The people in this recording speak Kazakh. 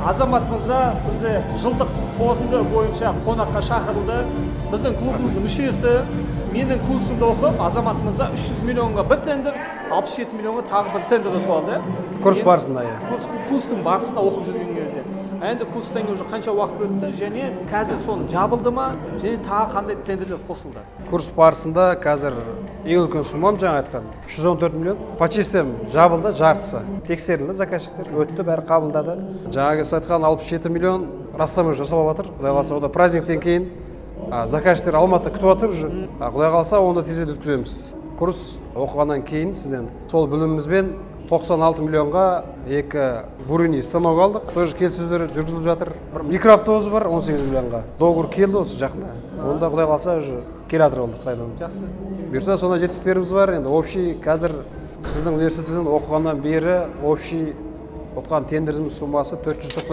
Азамат мырза бізде жылдық қорытынды бойынша қонаққа шақырылды. Біздің клубымыздың мүшесі, менің курсымда оқып, Азамат мырза 300 миллионға бір тендер, 67 миллионға тағы бір тендер ұтып алды. Курс барысында, Курстың барысында оқып жүрген кезде. Енді курстан кейін уже қанша уақыт өтті және қазір соны жабылды ма, және тағы қандай тендерлер қосылды? Курс барысында қазір ең үлкен суммам жаңа айтқан 114 миллион. Почистем жабылды, жартысы. Тексерілді, заказчиктер өтті, бәрі қабылдады. Жаңағы сіз айтқан 67 миллион растамы жасалып жатыр. Құдай қаласа, ода праздниктен кейін заказчиктер Алматыда күтіп жатыр уже. Құдай қаласа, оны тезірек өткіземіз. Курс оқығаннан кейін сізден сол білімімізбен 96 миллионға екі бурини станок алдық. Тоже келіссөздер жүргізіліп жатыр. Бір микроавтобус бар 18 миллионға. Договор келді осы жақында. Онда Құдай қаласа уже келе жатыр болды Қытайдан. Жақсы. Бұйырса сондай жетістіктеріміз бар. Енді общий қазір сіздің университеттен оқығаннан бері общий отқан тендеріміз суммасы 490